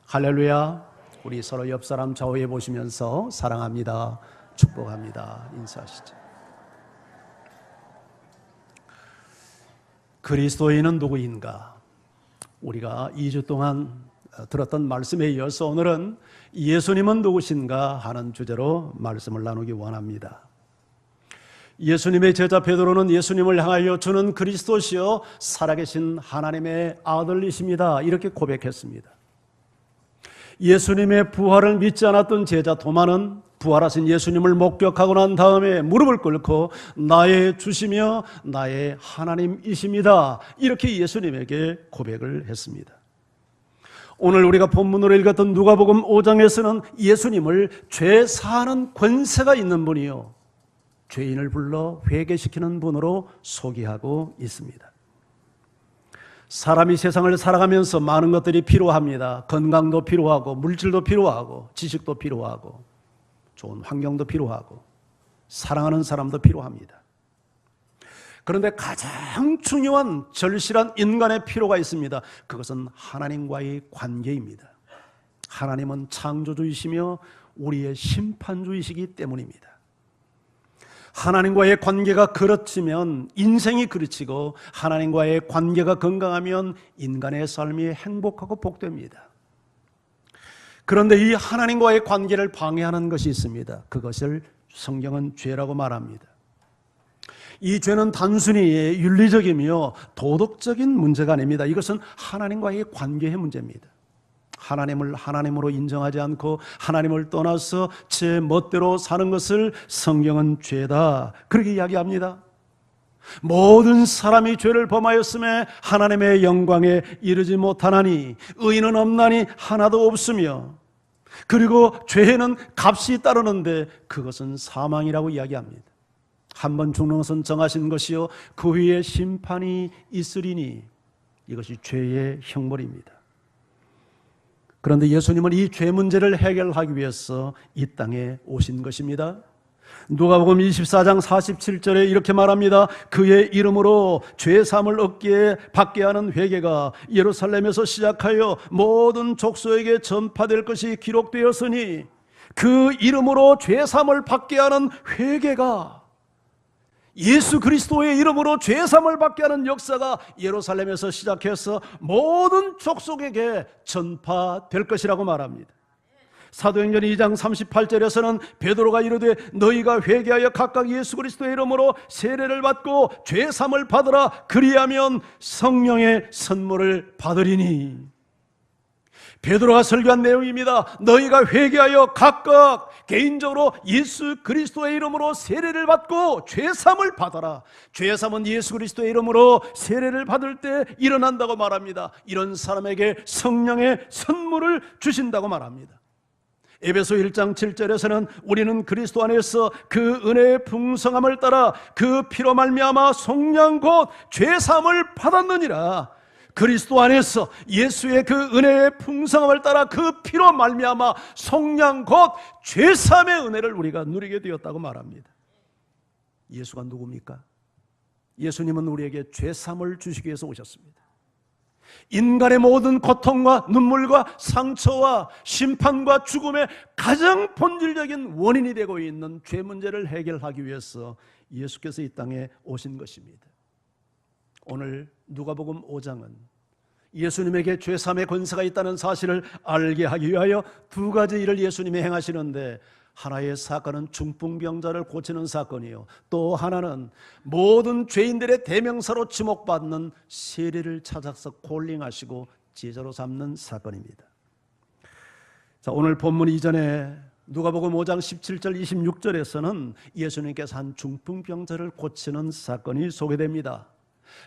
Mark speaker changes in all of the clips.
Speaker 1: 할렐루야. 우리 서로 옆 사람 좌우에 보시면서 사랑합니다, 축복합니다 인사하시죠. 그리스도인은 누구인가? 우리가 2주 동안 들었던 말씀에 이어서 오늘은 예수님은 누구신가 하는 주제로 말씀을 나누기 원합니다. 예수님의 제자 베드로는 예수님을 향하여 주는 그리스도시요 살아계신 하나님의 아들이십니다 이렇게 고백했습니다. 예수님의 부활을 믿지 않았던 제자 도마는 부활하신 예수님을 목격하고 난 다음에 무릎을 꿇고 나의 주시며 나의 하나님이십니다 이렇게 예수님에게 고백을 했습니다. 오늘 우리가 본문으로 읽었던 누가복음 5장에서는 예수님을 죄 사하는 권세가 있는 분이요 죄인을 불러 회개시키는 분으로 소개하고 있습니다. 사람이 세상을 살아가면서 많은 것들이 필요합니다. 건강도 필요하고 물질도 필요하고 지식도 필요하고 좋은 환경도 필요하고 사랑하는 사람도 필요합니다. 그런데 가장 중요한 절실한 인간의 필요가 있습니다. 그것은 하나님과의 관계입니다. 하나님은 창조주이시며 우리의 심판주이시기 때문입니다. 하나님과의 관계가 그렇지면 인생이 그르치고 하나님과의 관계가 건강하면 인간의 삶이 행복하고 복됩니다. 그런데 이 하나님과의 관계를 방해하는 것이 있습니다. 그것을 성경은 죄라고 말합니다. 이 죄는 단순히 윤리적이며 도덕적인 문제가 아닙니다. 이것은 하나님과의 관계의 문제입니다. 하나님을 하나님으로 인정하지 않고 하나님을 떠나서 제 멋대로 사는 것을 성경은 죄다 그렇게 이야기합니다. 모든 사람이 죄를 범하였음에 하나님의 영광에 이르지 못하나니 의인은 없나니 하나도 없으며 그리고 죄에는 값이 따르는데 그것은 사망이라고 이야기합니다. 한 번 죽는 것은 정하신 것이요 그 후에 심판이 있으리니 이것이 죄의 형벌입니다. 그런데 예수님은 이 죄 문제를 해결하기 위해서 이 땅에 오신 것입니다. 누가복음 24장 47절에 이렇게 말합니다. 그의 이름으로 죄 사함을 얻기에 받게 하는 회개가 예루살렘에서 시작하여 모든 족속에게 전파될 것이 기록되었으니 그 이름으로 죄 사함을 받게 하는 회개가 예수 그리스도의 이름으로 죄사함을 받게 하는 역사가 예루살렘에서 시작해서 모든 족속에게 전파될 것이라고 말합니다. 사도행전 2장 38절에서는 베드로가 이르되 너희가 회개하여 각각 예수 그리스도의 이름으로 세례를 받고 죄사함을 받으라 그리하면 성령의 선물을 받으리니 베드로가 설교한 내용입니다. 너희가 회개하여 각각 개인적으로 예수 그리스도의 이름으로 세례를 받고 죄사함을 받아라. 죄사함은 예수 그리스도의 이름으로 세례를 받을 때 일어난다고 말합니다. 이런 사람에게 성령의 선물을 주신다고 말합니다. 에베소 1장 7절에서는 우리는 그리스도 안에서 그 은혜의 풍성함을 따라 그 피로 말미암아 속량 곧 죄사함을 받았느니라. 그리스도 안에서 예수의 그 은혜의 풍성함을 따라 그 피로 말미암아 속량 곧 죄사함의 은혜를 우리가 누리게 되었다고 말합니다. 예수가 누굽니까? 예수님은 우리에게 죄사함을 주시기 위해서 오셨습니다. 인간의 모든 고통과 눈물과 상처와 심판과 죽음의 가장 본질적인 원인이 되고 있는 죄 문제를 해결하기 위해서 예수께서 이 땅에 오신 것입니다. 오늘 누가복음 5장은 예수님에게 죄사함의 권세가 있다는 사실을 알게 하기 위하여 두 가지 일을 예수님이 행하시는데 하나의 사건은 중풍병자를 고치는 사건이요 또 하나는 모든 죄인들의 대명사로 지목받는 세리를 찾아서 콜링하시고 제자로 삼는 사건입니다. 자, 오늘 본문 이전에 누가복음 5장 17절 26절에서는 예수님께서 한 중풍병자를 고치는 사건이 소개됩니다.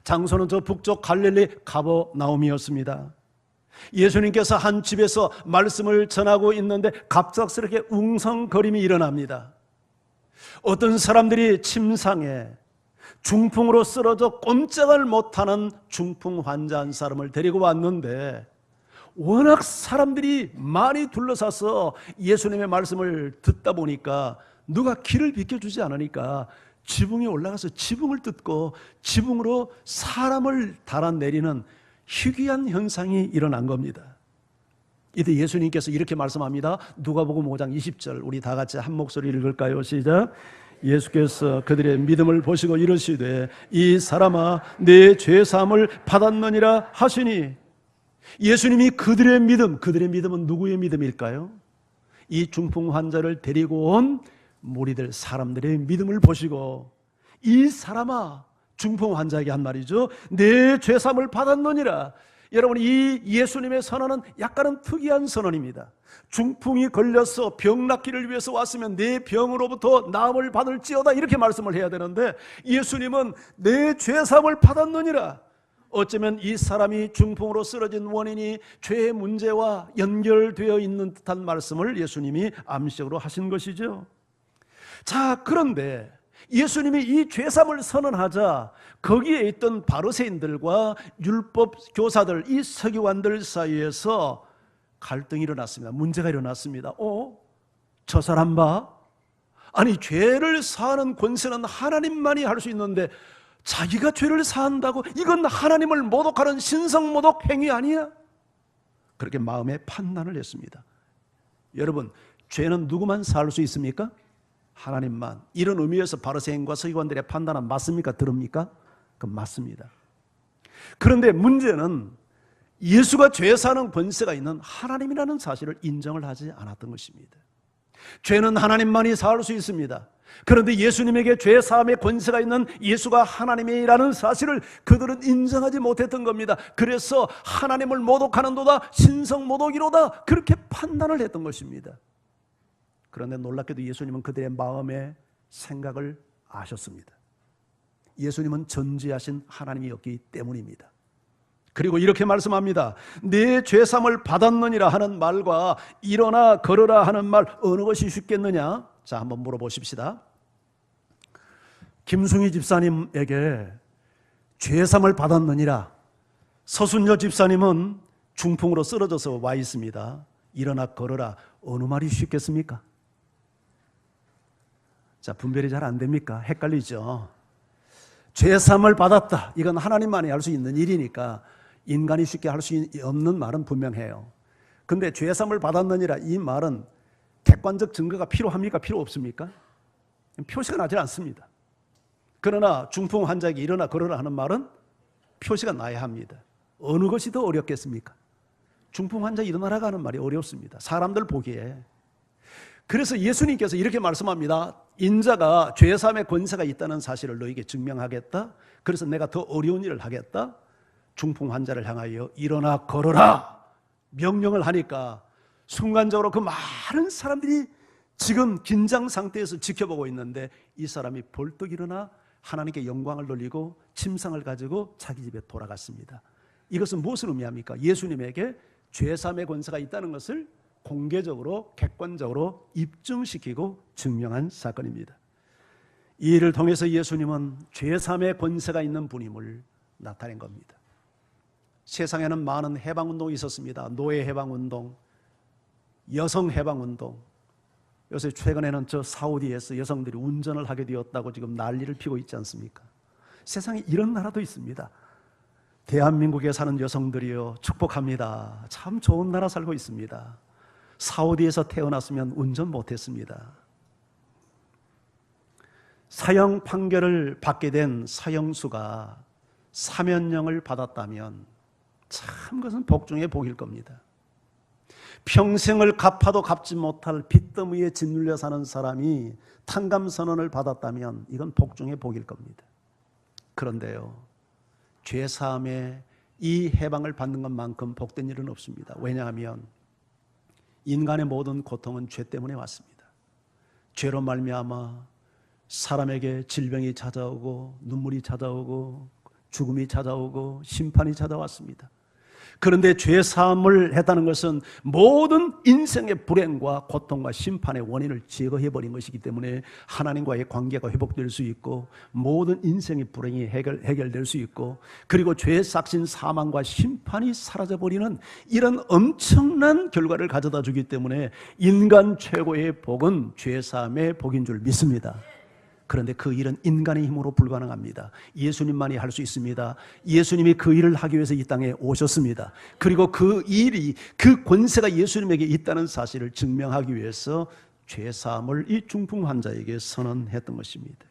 Speaker 1: 장소는 저 북쪽 갈릴리 가버나움이었습니다. 예수님께서 한 집에서 말씀을 전하고 있는데 갑작스럽게 웅성거림이 일어납니다. 어떤 사람들이 침상에 중풍으로 쓰러져 꼼짝을 못하는 중풍 환자 한 사람을 데리고 왔는데 워낙 사람들이 많이 둘러싸서 예수님의 말씀을 듣다 보니까 누가 길을 비켜주지 않으니까 지붕에 올라가서 지붕을 뜯고 지붕으로 사람을 달아내리는 희귀한 현상이 일어난 겁니다. 이때 예수님께서 이렇게 말씀합니다. 누가복음 5장 20절 우리 다 같이 한 목소리 읽을까요? 시작. 예수께서 그들의 믿음을 보시고 이르시되 이 사람아 내 죄사함을 받았느니라 하시니, 예수님이 그들의 믿음은 누구의 믿음일까요? 이 중풍 환자를 데리고 온 무리들 사람들의 믿음을 보시고 이 사람아, 중풍 환자에게 한 말이죠. 내 죄사함을 받았느니라. 여러분, 이 예수님의 선언은 약간은 특이한 선언입니다. 중풍이 걸려서 병 낫기를 위해서 왔으면 내 병으로부터 나음을 받을지어다 이렇게 말씀을 해야 되는데, 예수님은 내 죄사함을 받았느니라. 어쩌면 이 사람이 중풍으로 쓰러진 원인이 죄의 문제와 연결되어 있는 듯한 말씀을 예수님이 암시적으로 하신 것이죠. 자, 그런데 예수님이 이 죄사함을 선언하자 거기에 있던 바리새인들과 율법 교사들, 이 서기관들 사이에서 갈등이 일어났습니다. 문제가 일어났습니다. 저 사람 봐. 아니, 죄를 사하는 권세는 하나님만이 할 수 있는데 자기가 죄를 사한다고? 이건 하나님을 모독하는 신성모독 행위 아니야? 그렇게 마음에 판단을 했습니다. 여러분, 죄는 누구만 사할 수 있습니까? 하나님만. 이런 의미에서 바리새인과 서기관들의 판단은 맞습니까? 들읍니까? 그건 맞습니다. 그런데 문제는 예수가 죄 사는 권세가 있는 하나님이라는 사실을 인정을 하지 않았던 것입니다. 죄는 하나님만이 사할 수 있습니다. 그런데 예수님에게 죄 사함의 권세가 있는 예수가 하나님이라는 사실을 그들은 인정하지 못했던 겁니다. 그래서 하나님을 모독하는도다, 신성 모독이로다, 그렇게 판단을 했던 것입니다. 그런데 놀랍게도 예수님은 그들의 마음의 생각을 아셨습니다. 예수님은 전지하신 하나님이었기 때문입니다. 그리고 이렇게 말씀합니다. 내 죄사함을 받았느니라 하는 말과 일어나 걸어라 하는 말, 어느 것이 쉽겠느냐? 자, 한번 물어보십시다. 김승희 집사님에게 죄사함을 받았느니라, 서순여 집사님은 중풍으로 쓰러져서 와 있습니다. 일어나 걸어라, 어느 말이 쉽겠습니까? 자, 분별이 잘 안 됩니까? 헷갈리죠? 죄사함을 받았다, 이건 하나님만이 할 수 있는 일이니까 인간이 쉽게 할 수 없는 말은 분명해요. 근데 죄사함을 받았느니라, 이 말은 객관적 증거가 필요합니까? 필요 없습니까? 표시가 나지 않습니다. 그러나 중풍 환자에게 일어나 걸어라 하는 말은 표시가 나야 합니다. 어느 것이 더 어렵겠습니까? 중풍 환자 일어나라고 하는 말이 어렵습니다. 사람들 보기에. 그래서 예수님께서 이렇게 말씀합니다. 인자가 죄사함의 권세가 있다는 사실을 너에게 증명하겠다. 그래서 내가 더 어려운 일을 하겠다. 중풍 환자를 향하여 일어나 걸어라 명령을 하니까 순간적으로 그 많은 사람들이 지금 긴장 상태에서 지켜보고 있는데 이 사람이 벌떡 일어나 하나님께 영광을 돌리고 침상을 가지고 자기 집에 돌아갔습니다. 이것은 무엇을 의미합니까? 예수님에게 죄사함의 권세가 있다는 것을 공개적으로 객관적으로 입증시키고 증명한 사건입니다. 이 일을 통해서 예수님은 죄사함의 권세가 있는 분임을 나타낸 겁니다. 세상에는 많은 해방운동이 있었습니다. 노예 해방운동, 여성 해방운동. 요새 최근에는 저 사우디에서 여성들이 운전을 하게 되었다고 지금 난리를 피고 있지 않습니까? 세상에 이런 나라도 있습니다. 대한민국에 사는 여성들이요, 축복합니다. 참 좋은 나라 살고 있습니다. 사우디에서 태어났으면 운전 못했습니다. 사형 판결을 받게 된 사형수가 사면령을 받았다면 참 그것은 복 중에 복일 겁니다. 평생을 갚아도 갚지 못할 빚더미에 짓눌려 사는 사람이 탕감선언을 받았다면 이건 복 중에 복일 겁니다. 그런데요, 죄사함에 이 해방을 받는 것만큼 복된 일은 없습니다. 왜냐하면 인간의 모든 고통은 죄 때문에 왔습니다. 죄로 말미암아 사람에게 질병이 찾아오고 눈물이 찾아오고 죽음이 찾아오고 심판이 찾아왔습니다. 그런데 죄 사함을 했다는 것은 모든 인생의 불행과 고통과 심판의 원인을 제거해버린 것이기 때문에 하나님과의 관계가 회복될 수 있고 모든 인생의 불행이 해결될 수 있고 그리고 죄 삭신 사망과 심판이 사라져버리는 이런 엄청난 결과를 가져다 주기 때문에 인간 최고의 복은 죄 사함의 복인 줄 믿습니다. 그런데 그 일은 인간의 힘으로 불가능합니다. 예수님만이 할 수 있습니다. 예수님이 그 일을 하기 위해서 이 땅에 오셨습니다. 그리고 그 일이, 그 권세가 예수님에게 있다는 사실을 증명하기 위해서 죄사함을 이 중풍 환자에게 선언했던 것입니다.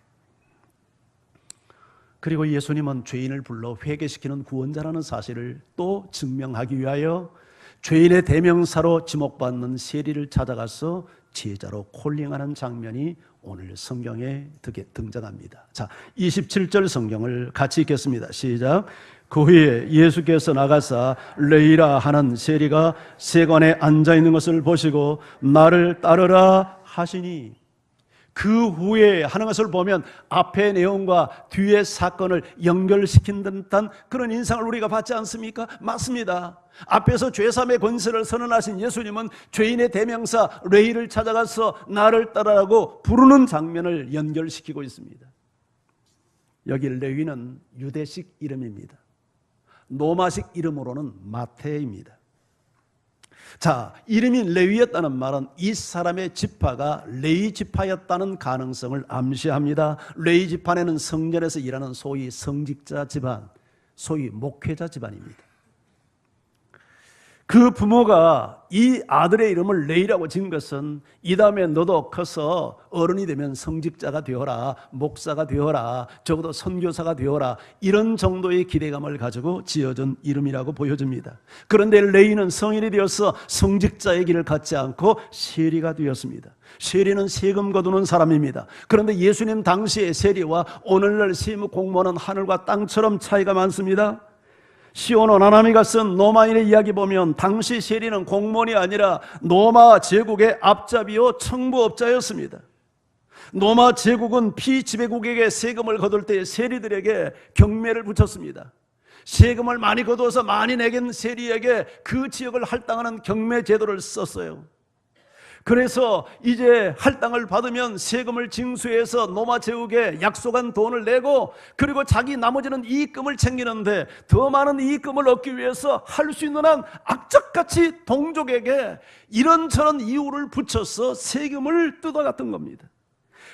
Speaker 1: 그리고 예수님은 죄인을 불러 회개시키는 구원자라는 사실을 또 증명하기 위하여 죄인의 대명사로 지목받는 세리를 찾아가서 제자로 콜링하는 장면이 오늘 성경에 등장합니다. 자, 27절 성경을 같이 읽겠습니다. 시작. 그 후에 예수께서 나가사 레이라 하는 세리가 세관에 앉아있는 것을 보시고 나를 따르라 하시니, 그 후에 하는 것을 보면 앞의 내용과 뒤의 사건을 연결시킨 듯한 그런 인상을 우리가 받지 않습니까? 맞습니다. 앞에서 죄사함의 권세를 선언하신 예수님은 죄인의 대명사 레이를 찾아가서 나를 따르라고 부르는 장면을 연결시키고 있습니다. 여기 레위는 유대식 이름입니다. 로마식 이름으로는 마태입니다. 자, 이름이 레위였다는 말은 이 사람의 지파가 레위 지파였다는 가능성을 암시합니다. 레위 지파에는 성전에서 일하는 소위 성직자 집안, 소위 목회자 집안입니다. 그 부모가 이 아들의 이름을 레이라고 지은 것은 이 다음에 너도 커서 어른이 되면 성직자가 되어라, 목사가 되어라, 적어도 선교사가 되어라, 이런 정도의 기대감을 가지고 지어준 이름이라고 보여집니다. 그런데 레이는 성인이 되어서 성직자의 길을 갖지 않고 세리가 되었습니다. 세리는 세금 거두는 사람입니다. 그런데 예수님 당시의 세리와 오늘날 세무 공무원은 하늘과 땅처럼 차이가 많습니다. 시온 오나나미가 쓴 로마인의 이야기 보면 당시 세리는 공무원이 아니라 로마 제국의 앞잡이요 청부업자였습니다. 로마 제국은 피지배국에게 세금을 거둘 때 세리들에게 경매를 붙였습니다. 세금을 많이 거두어서 많이 내긴 세리에게 그 지역을 할당하는 경매 제도를 썼어요. 그래서 이제 할당을 받으면 세금을 징수해서 로마 제국에 약속한 돈을 내고, 그리고 자기 나머지는 이익금을 챙기는데 더 많은 이익금을 얻기 위해서 할 수 있는 한 악착같이 동족에게 이런저런 이유를 붙여서 세금을 뜯어갔던 겁니다.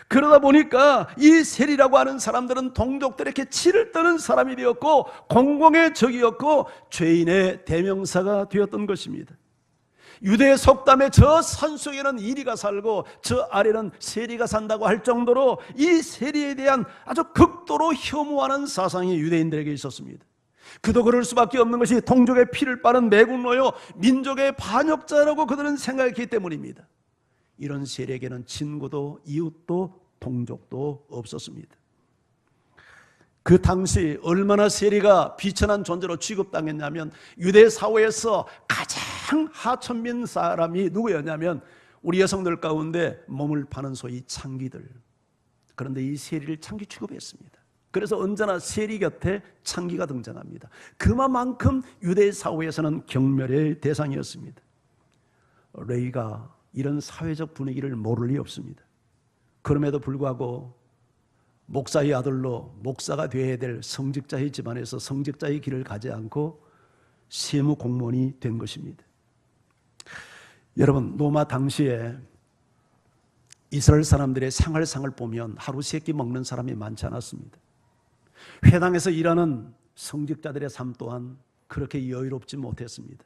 Speaker 1: 그러다 보니까 이 세리라고 하는 사람들은 동족들에게 치를 떠는 사람이 되었고 공공의 적이었고 죄인의 대명사가 되었던 것입니다. 유대 속담에 저 산속에는 이리가 살고 저 아래는 세리가 산다고 할 정도로 이 세리에 대한 아주 극도로 혐오하는 사상이 유대인들에게 있었습니다. 그도 그럴 수밖에 없는 것이 동족의 피를 빠른 매국노요 민족의 반역자라고 그들은 생각했기 때문입니다. 이런 세리에게는 친구도 이웃도 동족도 없었습니다. 그 당시 얼마나 세리가 비천한 존재로 취급당했냐면 유대 사회에서 가장 하천민 사람이 누구였냐면 우리 여성들 가운데 몸을 파는 소위 창기들. 그런데 이 세리를 창기 취급했습니다. 그래서 언제나 세리 곁에 창기가 등장합니다. 그만큼 유대 사회에서는 경멸의 대상이었습니다. 레이가 이런 사회적 분위기를 모를 리 없습니다. 그럼에도 불구하고 목사의 아들로 목사가 되어야 될 성직자의 집안에서 성직자의 길을 가지 않고 세무 공무원이 된 것입니다. 여러분, 로마 당시에 이스라엘 사람들의 생활상을 보면 하루 세 끼 먹는 사람이 많지 않았습니다. 회당에서 일하는 성직자들의 삶 또한 그렇게 여유롭지 못했습니다.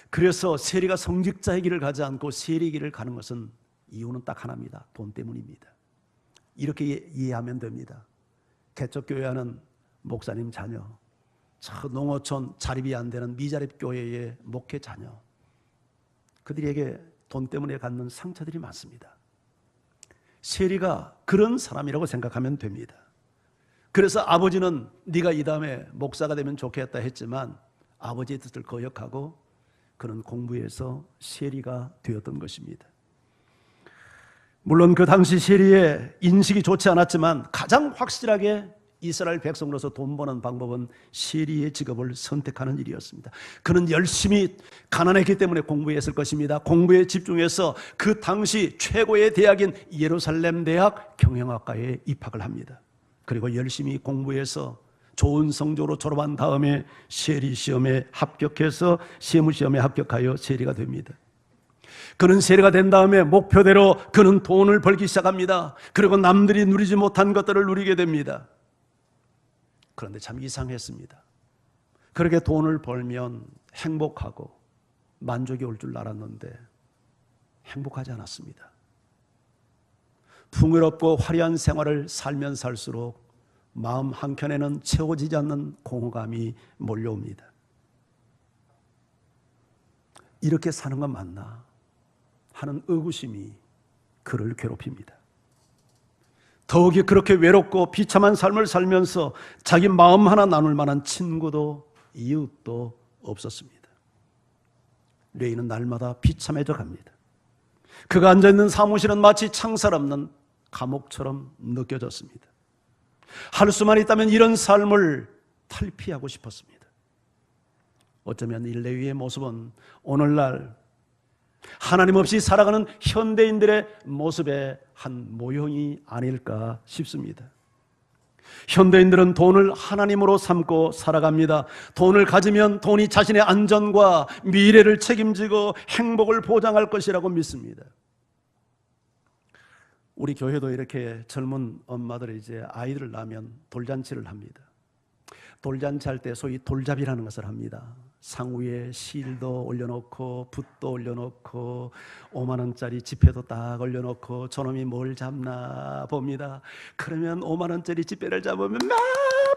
Speaker 1: 그래서 세리가 성직자의 길을 가지 않고 세리의 길을 가는 것은 이유는 딱 하나입니다. 돈 때문입니다. 이렇게 이해하면 됩니다. 개척교회 하는 목사님 자녀, 저 농어촌 자립이 안 되는 미자립 교회의 목회 자녀, 그들에게 돈 때문에 갖는 상처들이 많습니다. 세리가 그런 사람이라고 생각하면 됩니다. 그래서 아버지는 네가 이 다음에 목사가 되면 좋겠다 했지만 아버지의 뜻을 거역하고 그는 공부해서 세리가 되었던 것입니다. 물론 그 당시 세리의 인식이 좋지 않았지만 가장 확실하게 이스라엘 백성으로서 돈 버는 방법은 세리의 직업을 선택하는 일이었습니다. 그는 열심히 가난했기 때문에 공부했을 것입니다. 공부에 집중해서 그 당시 최고의 대학인 예루살렘 대학 경영학과에 입학을 합니다. 그리고 열심히 공부해서 좋은 성적으로 졸업한 다음에 세리 시험에 합격해서 세무 시험에 합격하여 세리가 됩니다. 그는 세리가 된 다음에 목표대로 그는 돈을 벌기 시작합니다. 그리고 남들이 누리지 못한 것들을 누리게 됩니다. 그런데 참 이상했습니다. 그렇게 돈을 벌면 행복하고 만족이 올 줄 알았는데 행복하지 않았습니다. 풍요롭고 화려한 생활을 살면 살수록 마음 한켠에는 채워지지 않는 공허감이 몰려옵니다. 이렇게 사는 건 맞나 하는 의구심이 그를 괴롭힙니다. 더욱이 그렇게 외롭고 비참한 삶을 살면서 자기 마음 하나 나눌 만한 친구도 이웃도 없었습니다. 레이는 날마다 비참해져 갑니다. 그가 앉아있는 사무실은 마치 창살 없는 감옥처럼 느껴졌습니다. 할 수만 있다면 이런 삶을 탈피하고 싶었습니다. 어쩌면 이 레위의 모습은 오늘날 하나님 없이 살아가는 현대인들의 모습의 한 모형이 아닐까 싶습니다. 현대인들은 돈을 하나님으로 삼고 살아갑니다. 돈을 가지면 돈이 자신의 안전과 미래를 책임지고 행복을 보장할 것이라고 믿습니다. 우리 교회도 이렇게 젊은 엄마들이 이제 아이들을 낳으면 돌잔치를 합니다. 돌잔치 할 때 소위 돌잡이라는 것을 합니다. 상 위에 실도 올려놓고 붓도 올려놓고 5만 원짜리 지폐도 딱 올려놓고 저놈이 뭘 잡나 봅니다. 그러면 5만 원짜리 지폐를 잡으면 막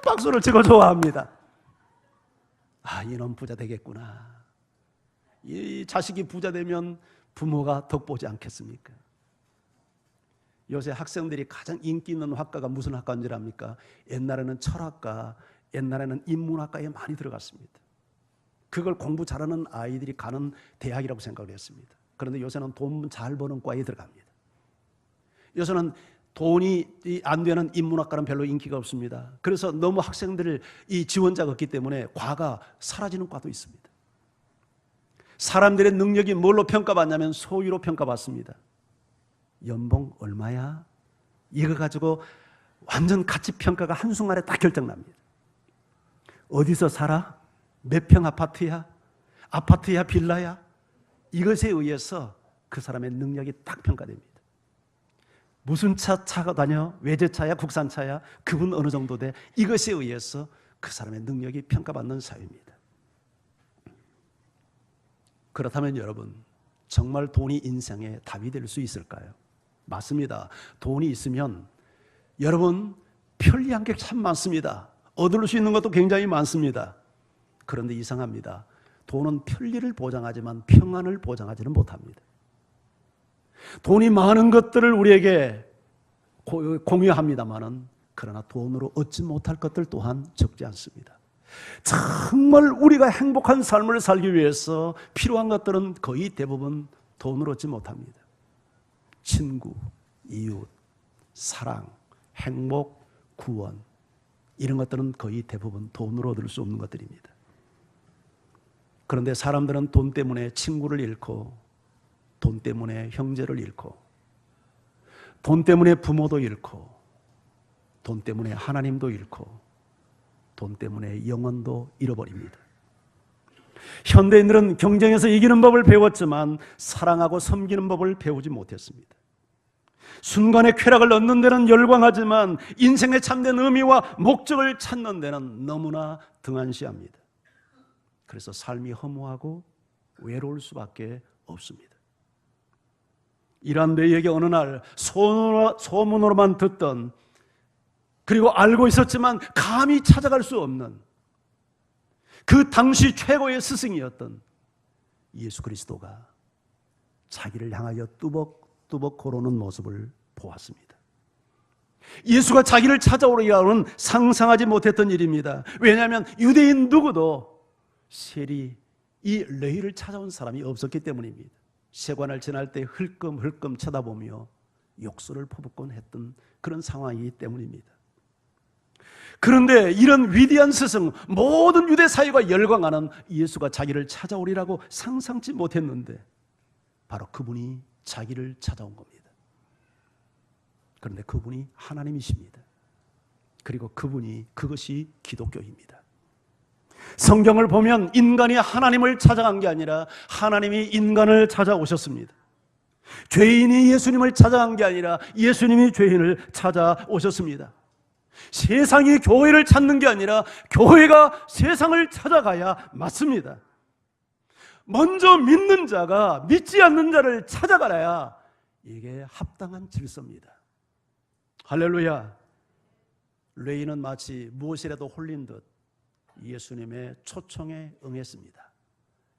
Speaker 1: 박수를 치고 좋아합니다. 아, 이놈 부자 되겠구나. 이 자식이 부자 되면 부모가 덕보지 않겠습니까? 요새 학생들이 가장 인기 있는 학과가 무슨 학과인 줄 압니까? 옛날에는 철학과, 옛날에는 인문학과에 많이 들어갔습니다. 그걸 공부 잘하는 아이들이 가는 대학이라고 생각을 했습니다. 그런데 요새는 돈 잘 버는 과에 들어갑니다. 요새는 돈이 안 되는 인문학과는 별로 인기가 없습니다. 그래서 너무 학생들을 이 지원자가 없기 때문에 과가 사라지는 과도 있습니다. 사람들의 능력이 뭘로 평가받냐면 소위로 평가받습니다. 연봉 얼마야? 이거 가지고 완전 가치 평가가 한순간에 딱 결정납니다. 어디서 살아? 몇 평 아파트야? 아파트야? 빌라야? 이것에 의해서 그 사람의 능력이 딱 평가됩니다. 무슨 차가 다녀? 외제차야? 국산차야? 그분 어느 정도 돼? 이것에 의해서 그 사람의 능력이 평가받는 사회입니다. 그렇다면 여러분, 정말 돈이 인생의 답이 될 수 있을까요? 맞습니다. 돈이 있으면 여러분 편리한 게 참 많습니다. 얻을 수 있는 것도 굉장히 많습니다. 그런데 이상합니다. 돈은 편리를 보장하지만 평안을 보장하지는 못합니다. 돈이 많은 것들을 우리에게 공유합니다마는 그러나 돈으로 얻지 못할 것들 또한 적지 않습니다. 정말 우리가 행복한 삶을 살기 위해서 필요한 것들은 거의 대부분 돈으로 얻지 못합니다. 친구, 이웃, 사랑, 행복, 구원, 이런 것들은 거의 대부분 돈으로 얻을 수 없는 것들입니다. 그런데 사람들은 돈 때문에 친구를 잃고, 돈 때문에 형제를 잃고, 돈 때문에 부모도 잃고, 돈 때문에 하나님도 잃고, 돈 때문에 영혼도 잃어버립니다. 현대인들은 경쟁에서 이기는 법을 배웠지만 사랑하고 섬기는 법을 배우지 못했습니다. 순간의 쾌락을 얻는 데는 열광하지만 인생의 참된 의미와 목적을 찾는 데는 너무나 등한시합니다. 그래서 삶이 허무하고 외로울 수밖에 없습니다. 이러한 뇌에게 어느 날 소문으로만 듣던, 그리고 알고 있었지만 감히 찾아갈 수 없는 그 당시 최고의 스승이었던 예수 그리스도가 자기를 향하여 뚜벅뚜벅 걸어오는 모습을 보았습니다. 예수가 자기를 찾아오려 하는 상상하지 못했던 일입니다. 왜냐하면 유대인 누구도 세리 이 레위를 찾아온 사람이 없었기 때문입니다. 세관을 지날 때 흘끔흘끔 쳐다보며 욕설을 퍼붓곤 했던 그런 상황이기 때문입니다. 그런데 이런 위대한 스승, 모든 유대 사회가 열광하는 예수가 자기를 찾아오리라고 상상치 못했는데 바로 그분이 자기를 찾아온 겁니다. 그런데 그분이 하나님이십니다. 그리고 그것이 기독교입니다. 성경을 보면 인간이 하나님을 찾아간 게 아니라 하나님이 인간을 찾아오셨습니다. 죄인이 예수님을 찾아간 게 아니라 예수님이 죄인을 찾아오셨습니다. 세상이 교회를 찾는 게 아니라 교회가 세상을 찾아가야 맞습니다. 먼저 믿는 자가 믿지 않는 자를 찾아가야 이게 합당한 질서입니다. 할렐루야. 레위는 마치 무엇이라도 홀린 듯 예수님의 초청에 응했습니다.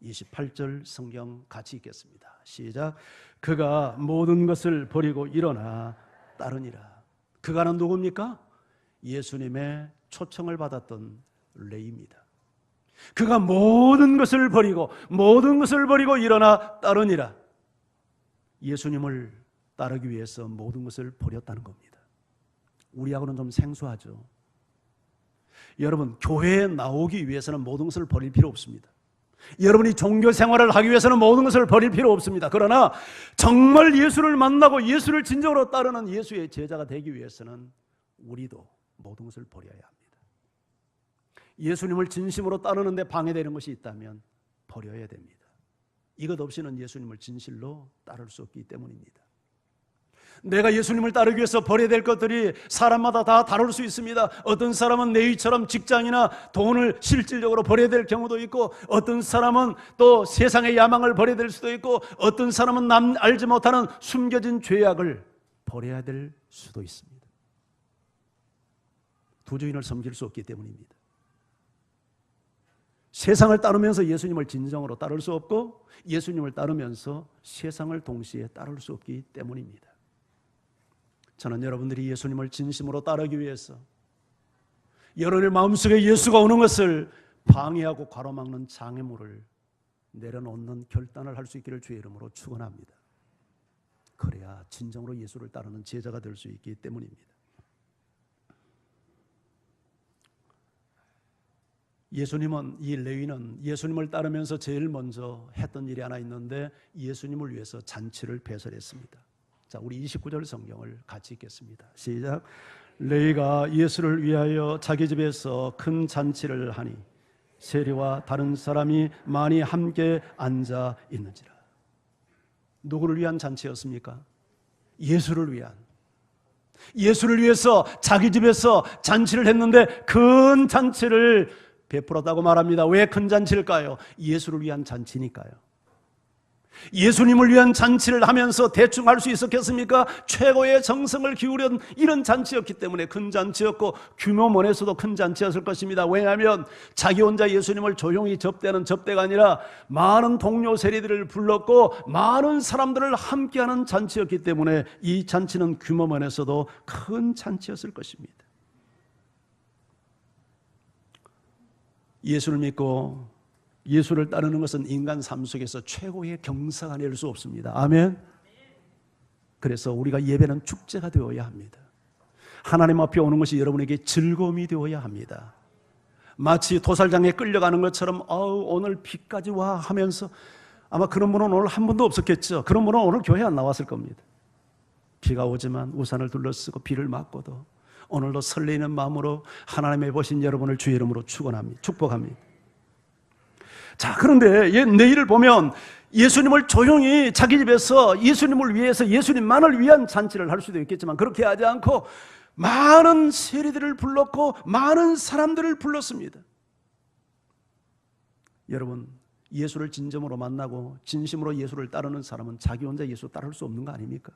Speaker 1: 28절 성경 같이 읽겠습니다. 시작. 그가 모든 것을 버리고 일어나 따르니라. 그가는 누굽니까? 예수님의 초청을 받았던 레위입니다. 그가 모든 것을 버리고 일어나 따르니라. 예수님을 따르기 위해서 모든 것을 버렸다는 겁니다. 우리하고는 좀 생소하죠. 여러분, 교회에 나오기 위해서는 모든 것을 버릴 필요 없습니다. 여러분이 종교 생활을 하기 위해서는 모든 것을 버릴 필요 없습니다. 그러나 정말 예수를 만나고 예수를 진정으로 따르는 예수의 제자가 되기 위해서는 우리도 모든 것을 버려야 합니다. 예수님을 진심으로 따르는데 방해되는 것이 있다면 버려야 됩니다. 이것 없이는 예수님을 진실로 따를 수 없기 때문입니다. 내가 예수님을 따르기 위해서 버려야 될 것들이 사람마다 다 다를 수 있습니다. 어떤 사람은 내위처럼 직장이나 돈을 실질적으로 버려야 될 경우도 있고, 어떤 사람은 또 세상의 야망을 버려야 될 수도 있고, 어떤 사람은 남 알지 못하는 숨겨진 죄악을 버려야 될 수도 있습니다. 두 주인을 섬길 수 없기 때문입니다. 세상을 따르면서 예수님을 진정으로 따를 수 없고, 예수님을 따르면서 세상을 동시에 따를 수 없기 때문입니다. 저는 여러분들이 예수님을 진심으로 따르기 위해서 여러분의 마음속에 예수가 오는 것을 방해하고 가로막는 장애물을 내려놓는 결단을 할 수 있기를 주의 이름으로 축원합니다. 그래야 진정으로 예수를 따르는 제자가 될 수 있기 때문입니다. 예수님은, 이 레위는 예수님을 따르면서 제일 먼저 했던 일이 하나 있는데, 예수님을 위해서 잔치를 배설했습니다. 자, 우리 29절 성경을 같이 읽겠습니다. 시작. 레위가 예수를 위하여 자기 집에서 큰 잔치를 하니 세리와 다른 사람이 많이 함께 앉아 있는지라. 누구를 위한 잔치였습니까? 예수를 위한. 예수를 위해서 자기 집에서 잔치를 했는데 큰 잔치를 베풀었다고 말합니다. 왜 큰 잔치일까요? 예수를 위한 잔치니까요. 예수님을 위한 잔치를 하면서 대충 할 수 있었겠습니까? 최고의 정성을 기울인 이런 잔치였기 때문에 큰 잔치였고, 규모면에서도 큰 잔치였을 것입니다. 왜냐하면 자기 혼자 예수님을 조용히 접대하는 접대가 아니라 많은 동료 세리들을 불렀고 많은 사람들을 함께하는 잔치였기 때문에 이 잔치는 규모면에서도 큰 잔치였을 것입니다. 예수를 믿고 예수를 따르는 것은 인간 삶 속에서 최고의 경사가 아닐 수 없습니다. 아멘. 그래서 우리가 예배는 축제가 되어야 합니다. 하나님 앞에 오는 것이 여러분에게 즐거움이 되어야 합니다. 마치 도살장에 끌려가는 것처럼 오늘 비까지 와 하면서, 아마 그런 분은 오늘 한 분도 없었겠죠. 그런 분은 오늘 교회 안 나왔을 겁니다. 비가 오지만 우산을 둘러쓰고 비를 맞고도 오늘도 설레이는 마음으로 하나님의 보신 여러분을 주의 이름으로 축원합니다. 축복합니다. 자, 그런데 내일을 보면 예수님을 조용히 자기 집에서 예수님을 위해서 예수님만을 위한 잔치를 할 수도 있겠지만, 그렇게 하지 않고 많은 세리들을 불렀고 많은 사람들을 불렀습니다. 여러분, 예수를 진정으로 만나고 진심으로 예수를 따르는 사람은 자기 혼자 예수 따를 수 없는 거 아닙니까?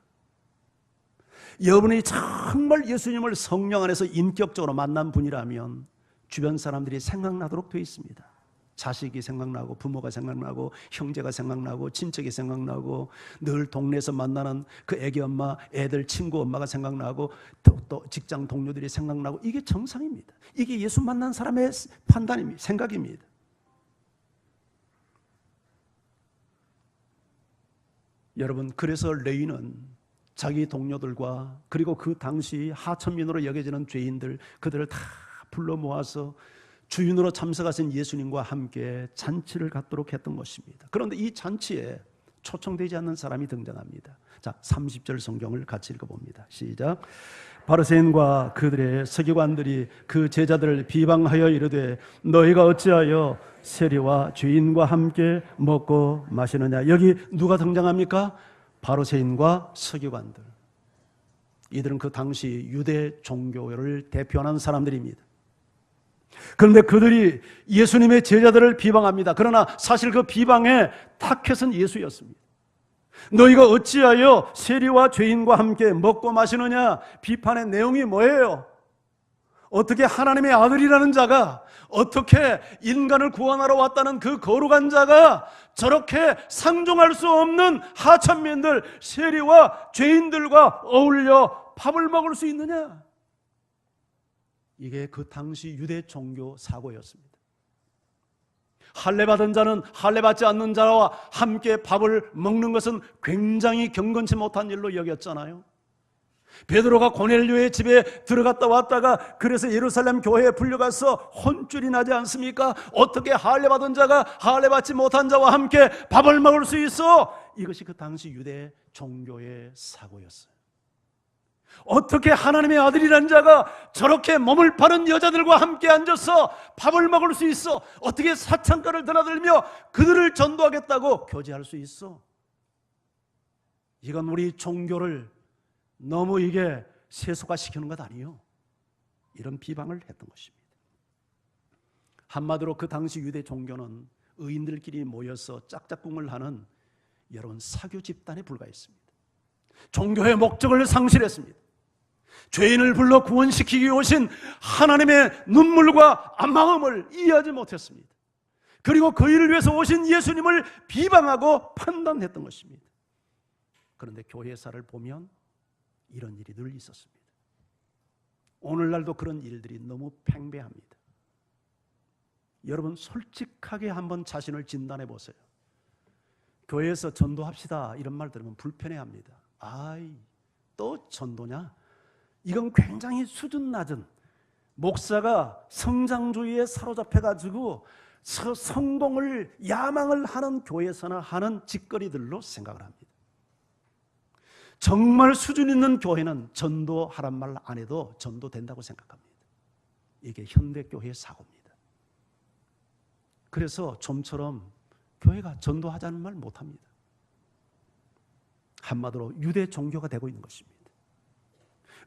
Speaker 1: 여러분이 정말 예수님을 성령 안에서 인격적으로 만난 분이라면 주변 사람들이 생각나도록 되어 있습니다. 자식이 생각나고, 부모가 생각나고, 형제가 생각나고, 친척이 생각나고, 늘 동네에서 만나는 그 애기 엄마, 애들 친구 엄마가 생각나고, 또 직장 동료들이 생각나고, 이게 정상입니다. 이게 예수 만난 사람의 판단입니다. 생각입니다. 여러분, 그래서 레위는 자기 동료들과 그리고 그 당시 하천민으로 여겨지는 죄인들, 그들을 다 불러 모아서 주인으로 참석하신 예수님과 함께 잔치를 갖도록 했던 것입니다. 그런데 이 잔치에 초청되지 않는 사람이 등장합니다. 자, 30절 성경을 같이 읽어봅니다. 시작. 바리새인과 그들의 서기관들이 그 제자들을 비방하여 이르되 너희가 어찌하여 세리와 죄인과 함께 먹고 마시느냐. 여기 누가 등장합니까? 바리새인과 서기관들. 이들은 그 당시 유대 종교를 대표하는 사람들입니다. 그런데 그들이 예수님의 제자들을 비방합니다. 그러나 사실 그 비방의 타켓은 예수였습니다. 너희가 어찌하여 세리와 죄인과 함께 먹고 마시느냐. 비판의 내용이 뭐예요? 어떻게 하나님의 아들이라는 자가, 어떻게 인간을 구원하러 왔다는 그 거룩한 자가 저렇게 상종할 수 없는 하천민들, 세리와 죄인들과 어울려 밥을 먹을 수 있느냐? 이게 그 당시 유대 종교 사고였습니다. 할례 받은 자는 할례 받지 않는 자와 함께 밥을 먹는 것은 굉장히 경건치 못한 일로 여겼잖아요. 베드로가 고넬료의 집에 들어갔다 왔다가 그래서 예루살렘 교회에 불려가서 혼쭐이 나지 않습니까? 어떻게 할례 받은 자가 할례 받지 못한 자와 함께 밥을 먹을 수 있어? 이것이 그 당시 유대 종교의 사고였어요. 어떻게 하나님의 아들이라는 자가 저렇게 몸을 파는 여자들과 함께 앉아서 밥을 먹을 수 있어? 어떻게 사창가를 드나들며 그들을 전도하겠다고 교제할 수 있어? 이건 우리 종교를 너무 이게 세속화시키는 것 아니에요? 이런 비방을 했던 것입니다. 한마디로 그 당시 유대 종교는 의인들끼리 모여서 짝짝꿍을 하는 여러분 사교 집단에 불과했습니다. 종교의 목적을 상실했습니다. 죄인을 불러 구원시키기 오신 하나님의 눈물과 마음을 이해하지 못했습니다. 그리고 그 일을 위해서 오신 예수님을 비방하고 판단했던 것입니다. 그런데 교회사를 보면 이런 일이 늘 있었습니다. 오늘날도 그런 일들이 너무 팽배합니다. 여러분 솔직하게 한번 자신을 진단해 보세요. 교회에서 전도합시다 이런 말 들으면 불편해합니다. 아이, 또 전도냐? 이건 굉장히 수준 낮은, 목사가 성장주의에 사로잡혀가지고 성공을 야망을 하는 교회에서나 하는 짓거리들로 생각을 합니다. 정말 수준 있는 교회는 전도하란 말 안 해도 전도된다고 생각합니다. 이게 현대교회의 사고입니다. 그래서 좀처럼 교회가 전도하자는 말 못합니다. 한마디로 유대 종교가 되고 있는 것입니다.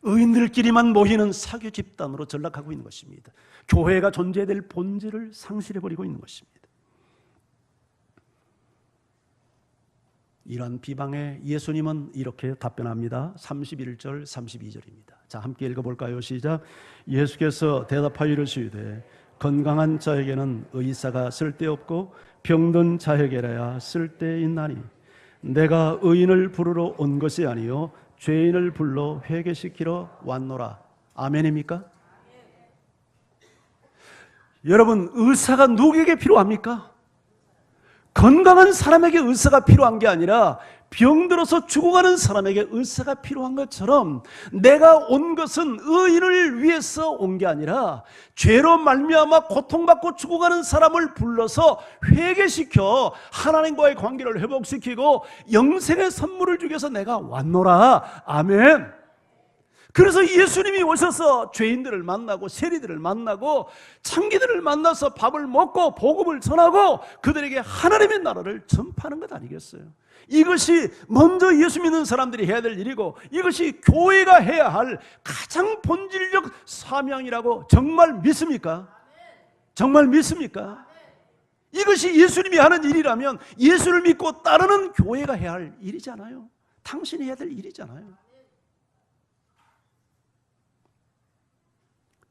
Speaker 1: 의인들끼리만 모이는 사교 집단으로 전락하고 있는 것입니다. 교회가 존재해야 될 본질을 상실해버리고 있는 것입니다. 이러한 비방에 예수님은 이렇게 답변합니다. 31절 32절입니다. 자, 함께 읽어볼까요? 시작. 예수께서 대답하여 이르시되 건강한 자에게는 의사가 쓸데없고 병든 자에게라야 쓸데있나니 내가 의인을 부르러 온 것이 아니요 죄인을 불러 회개시키러 왔노라. 아멘입니까? 여러분, 의사가 누구에게 필요합니까? 건강한 사람에게 의사가 필요한 게 아니라 병들어서 죽어가는 사람에게 의사가 필요한 것처럼 내가 온 것은 의인을 위해서 온 게 아니라 죄로 말미암아 고통받고 죽어가는 사람을 불러서 회개시켜 하나님과의 관계를 회복시키고 영생의 선물을 주기 위해서 내가 왔노라. 아멘. 그래서 예수님이 오셔서 죄인들을 만나고 세리들을 만나고 창기들을 만나서 밥을 먹고 복음을 전하고 그들에게 하나님의 나라를 전파하는 것 아니겠어요? 이것이 먼저 예수 믿는 사람들이 해야 될 일이고 이것이 교회가 해야 할 가장 본질적 사명이라고 정말 믿습니까? 정말 믿습니까? 이것이 예수님이 하는 일이라면 예수를 믿고 따르는 교회가 해야 할 일이잖아요. 당신이 해야 될 일이잖아요.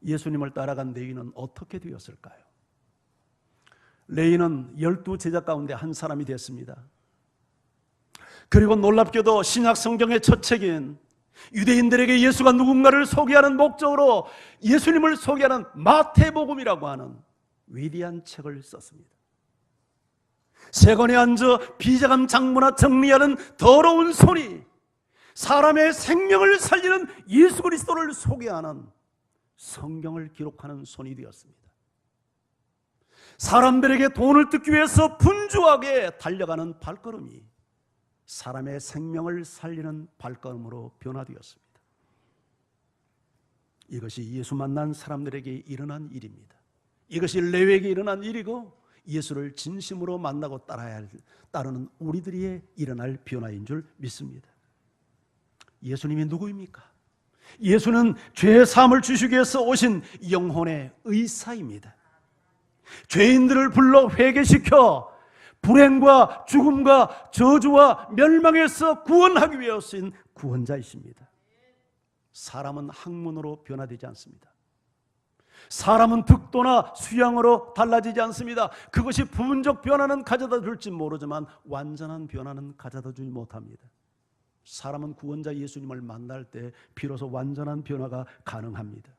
Speaker 1: 예수님을 따라간 레위는 어떻게 되었을까요? 레위는 12제자 가운데 한 사람이 됐습니다. 그리고 놀랍게도 신약 성경의 첫 책인 유대인들에게 예수가 누군가를 소개하는 목적으로 예수님을 소개하는 마태복음이라고 하는 위대한 책을 썼습니다. 세관에 앉아 비자감 장부나 정리하는 더러운 손이 사람의 생명을 살리는 예수 그리스도를 소개하는 성경을 기록하는 손이 되었습니다. 사람들에게 돈을 뜯기 위해서 분주하게 달려가는 발걸음이 사람의 생명을 살리는 발걸음으로 변화되었습니다. 이것이 예수 만난 사람들에게 일어난 일입니다. 이것이 레위에게 일어난 일이고 예수를 진심으로 만나고 따르는 우리들이 일어날 변화인 줄 믿습니다. 예수님이 누구입니까? 예수는 죄의 사함을 주시기 위해서 오신 영혼의 의사입니다. 죄인들을 불러 회개시켜 불행과 죽음과 저주와 멸망에서 구원하기 위해 오신 구원자이십니다. 사람은 학문으로 변화되지 않습니다. 사람은 득도나 수양으로 달라지지 않습니다. 그것이 부분적 변화는 가져다 줄지 모르지만 완전한 변화는 가져다 주지 못합니다. 사람은 구원자 예수님을 만날 때 비로소 완전한 변화가 가능합니다.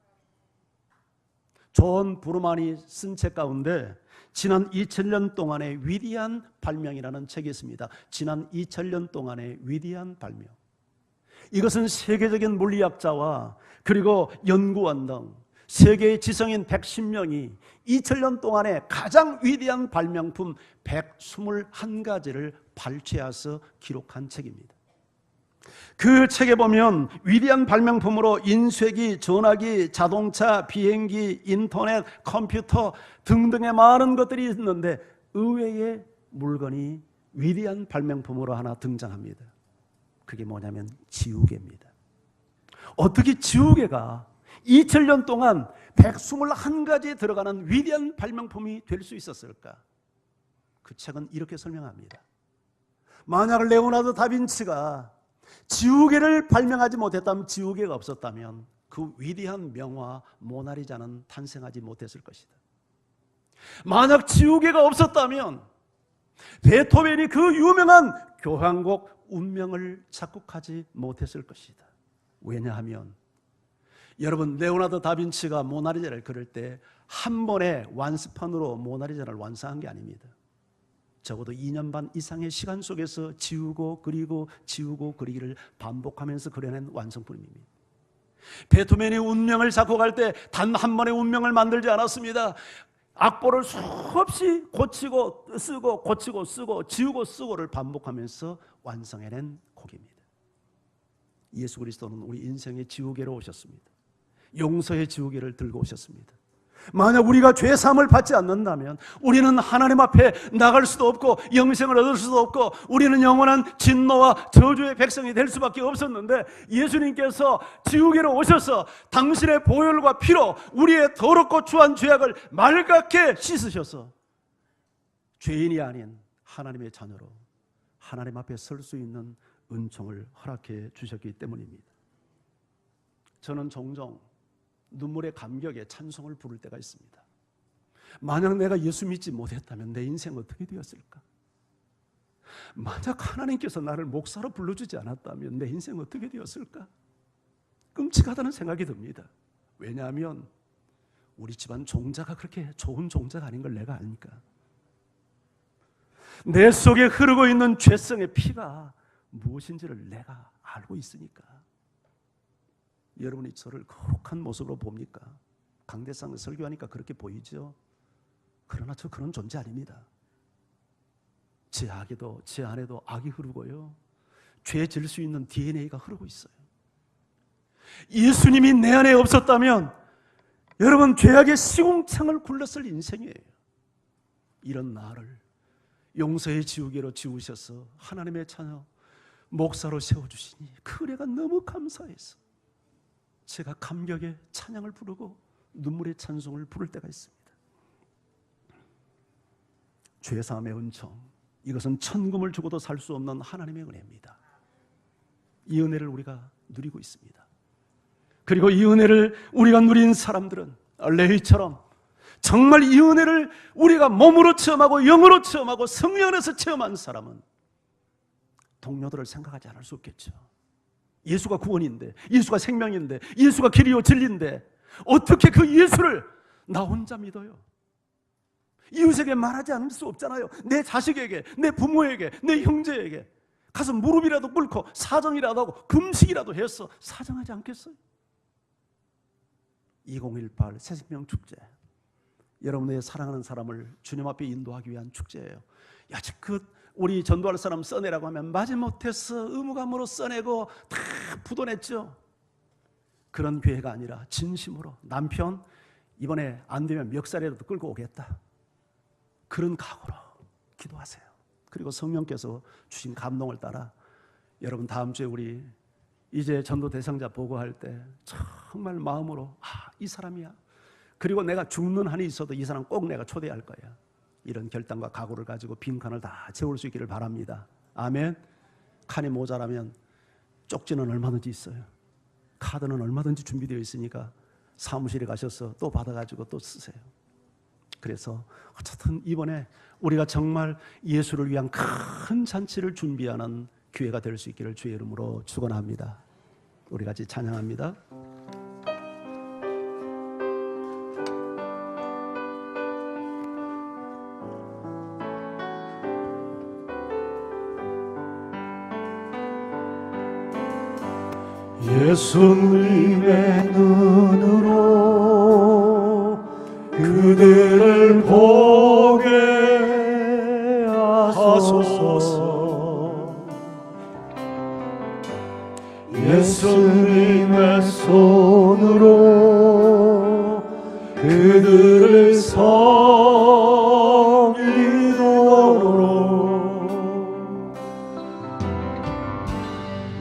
Speaker 1: 존 브루만이 쓴 책 가운데 지난 2000년 동안의 위대한 발명이라는 책이 있습니다. 지난 2000년 동안의 위대한 발명. 이것은 세계적인 물리학자와 그리고 연구원 등 세계의 지성인 110명이 2000년 동안에 가장 위대한 발명품 121가지를 발췌해서 기록한 책입니다. 그 책에 보면 위대한 발명품으로 인쇄기, 전화기, 자동차, 비행기, 인터넷, 컴퓨터 등등의 많은 것들이 있는데 의외의 물건이 위대한 발명품으로 하나 등장합니다. 그게 뭐냐면 지우개입니다. 어떻게 지우개가 2000년 동안 121가지에 들어가는 위대한 발명품이 될 수 있었을까? 그 책은 이렇게 설명합니다. 만약 레오나르도 다빈치가 지우개를 발명하지 못했다면, 지우개가 없었다면 그 위대한 명화 모나리자는 탄생하지 못했을 것이다. 만약 지우개가 없었다면 베토벤이 그 유명한 교향곡 운명을 작곡하지 못했을 것이다. 왜냐하면 여러분, 레오나르도 다빈치가 모나리자를 그릴 때 한 번에 완스판으로 모나리자를 완성한 게 아닙니다. 적어도 2년 반 이상의 시간 속에서 지우고 그리고 지우고 그리기를 반복하면서 그려낸 완성품입니다. 베토벤이 운명을 작곡할 때 단 한 번의 운명을 만들지 않았습니다. 악보를 수없이 고치고 쓰고 고치고 쓰고 지우고 쓰고를 반복하면서 완성해낸 곡입니다. 예수 그리스도는 우리 인생의 지우개로 오셨습니다. 용서의 지우개를 들고 오셨습니다. 만약 우리가 죄 사함을 받지 않는다면 우리는 하나님 앞에 나갈 수도 없고 영생을 얻을 수도 없고 우리는 영원한 진노와 저주의 백성이 될 수밖에 없었는데 예수님께서 지우개로 오셔서 당신의 보혈과 피로 우리의 더럽고 추한 죄악을 맑게 씻으셔서 죄인이 아닌 하나님의 자녀로 하나님 앞에 설 수 있는 은총을 허락해 주셨기 때문입니다. 저는 종종 눈물의 감격에 찬송을 부를 때가 있습니다. 만약 내가 예수 믿지 못했다면 내 인생 어떻게 되었을까? 만약 하나님께서 나를 목사로 불러주지 않았다면 내 인생 어떻게 되었을까? 끔찍하다는 생각이 듭니다. 왜냐하면 우리 집안 종자가 그렇게 좋은 종자가 아닌 걸 내가 아니까. 내 속에 흐르고 있는 죄성의 피가 무엇인지를 내가 알고 있으니까. 여러분이 저를 거룩한 모습으로 봅니까? 강대상을 설교하니까 그렇게 보이죠? 그러나 저 그런 존재 아닙니다. 제 안에도 악이 흐르고요, 죄 질 수 있는 DNA가 흐르고 있어요. 예수님이 내 안에 없었다면 여러분 죄악의 시궁창을 굴렀을 인생이에요. 이런 나를 용서의 지우개로 지우셔서 하나님의 자녀 목사로 세워주시니 그 은혜가 너무 감사해서 제가 감격의 찬양을 부르고 눈물의 찬송을 부를 때가 있습니다. 죄사함의 은총, 이것은 천금을 주고도 살 수 없는 하나님의 은혜입니다. 이 은혜를 우리가 누리고 있습니다. 그리고 이 은혜를 우리가 누린 사람들은 레위처럼 정말 이 은혜를 우리가 몸으로 체험하고 영으로 체험하고 성령 안에서 체험한 사람은 동료들을 생각하지 않을 수 없겠죠. 예수가 구원인데, 예수가 생명인데, 예수가 길이요 진리인데 어떻게 그 예수를 나 혼자 믿어요? 이웃에게 말하지 않을 수 없잖아요. 내 자식에게, 내 부모에게, 내 형제에게 가서 무릎이라도 꿇고 사정이라도 하고 금식이라도 해서 사정하지 않겠어요? 2018 새생명 축제, 여러분의 사랑하는 사람을 주님 앞에 인도하기 위한 축제예요. 여지껏 우리 전도할 사람 써내라고 하면 마지못해서 의무감으로 써내고 다 부도냈죠. 그런 교회가 아니라 진심으로 남편 이번에 안 되면 멱살이라도 끌고 오겠다, 그런 각오로 기도하세요. 그리고 성령께서 주신 감동을 따라 여러분 다음 주에 우리 이제 전도 대상자 보고할 때 정말 마음으로 이 사람이야, 그리고 내가 죽는 한이 있어도 이 사람 꼭 내가 초대할 거야, 이런 결단과 각오를 가지고 빈칸을 다 채울 수 있기를 바랍니다. 아멘. 칸이 모자라면 쪽지는 얼마든지 있어요. 카드는 얼마든지 준비되어 있으니까 사무실에 가셔서 또 받아가지고 또 쓰세요. 그래서 어쨌든 이번에 우리가 정말 예수를 위한 큰 잔치를 준비하는 교회가 될 수 있기를 주의 이름으로 축원합니다. 우리 같이 찬양합니다.
Speaker 2: 예수님의 눈으로 그들을 보게 하소서. 예수님의 손으로 그들을 섬기도록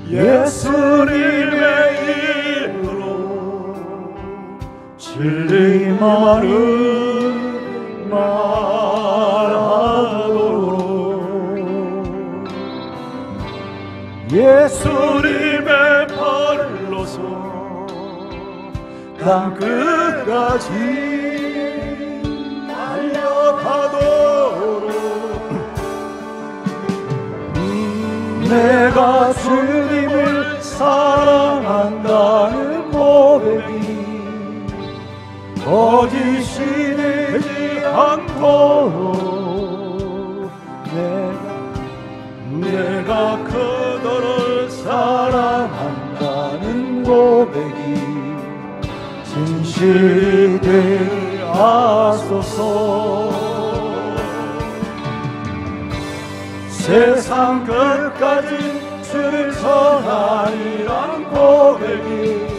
Speaker 2: 예수님의 진리 말을 말하도록 예수님의 발로서 땅 끝까지 달려가도록 내가 주님을 사랑한다는 고백이 거짓이 되지 않도록 내가 그들을 사랑한다는 고백이 진실이 되게 하소서. 세상 끝까지 주를 전하리란 고백이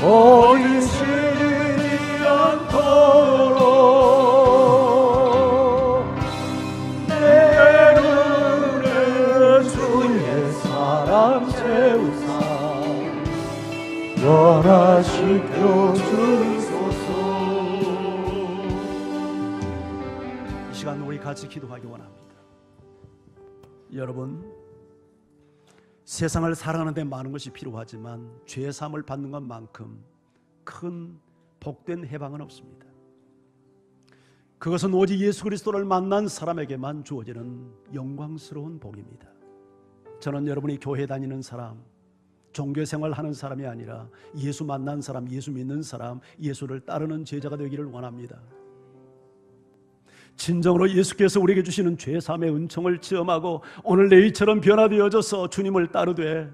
Speaker 2: 거짓이 되지 않도록 내 눈에 주의 사랑 채우사 변화시켜 주소서.
Speaker 1: 이 시간 우리 같이 기도하기 원합니다. 여러분, 세상을 살아가는 데 많은 것이 필요하지만 죄 사함을 받는 것만큼 큰 복된 해방은 없습니다. 그것은 오직 예수 그리스도를 만난 사람에게만 주어지는 영광스러운 복입니다. 저는 여러분이 교회 다니는 사람, 종교생활 하는 사람이 아니라 예수 만난 사람, 예수 믿는 사람, 예수를 따르는 제자가 되기를 원합니다. 진정으로 예수께서 우리에게 주시는 죄사함의 은총을 체험하고 오늘 내일처럼 변화되어져서 주님을 따르되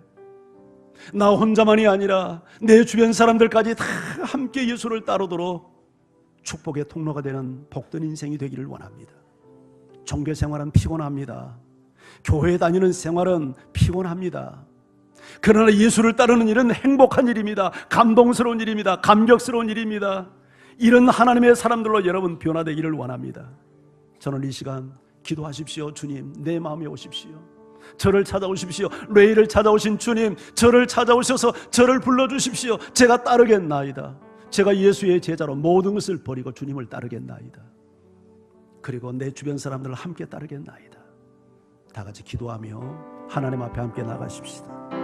Speaker 1: 나 혼자만이 아니라 내 주변 사람들까지 다 함께 예수를 따르도록 축복의 통로가 되는 복된 인생이 되기를 원합니다. 종교생활은 피곤합니다. 교회 다니는 생활은 피곤합니다. 그러나 예수를 따르는 일은 행복한 일입니다. 감동스러운 일입니다. 감격스러운 일입니다. 이런 하나님의 사람들로 여러분 변화되기를 원합니다. 저는 이 시간 기도하십시오. 주님, 내 마음에 오십시오. 저를 찾아오십시오. 레이를 찾아오신 주님, 저를 찾아오셔서 저를 불러주십시오. 제가 따르겠나이다. 제가 예수의 제자로 모든 것을 버리고 주님을 따르겠나이다. 그리고 내 주변 사람들을 함께 따르겠나이다. 다 같이 기도하며 하나님 앞에 함께 나가십시다.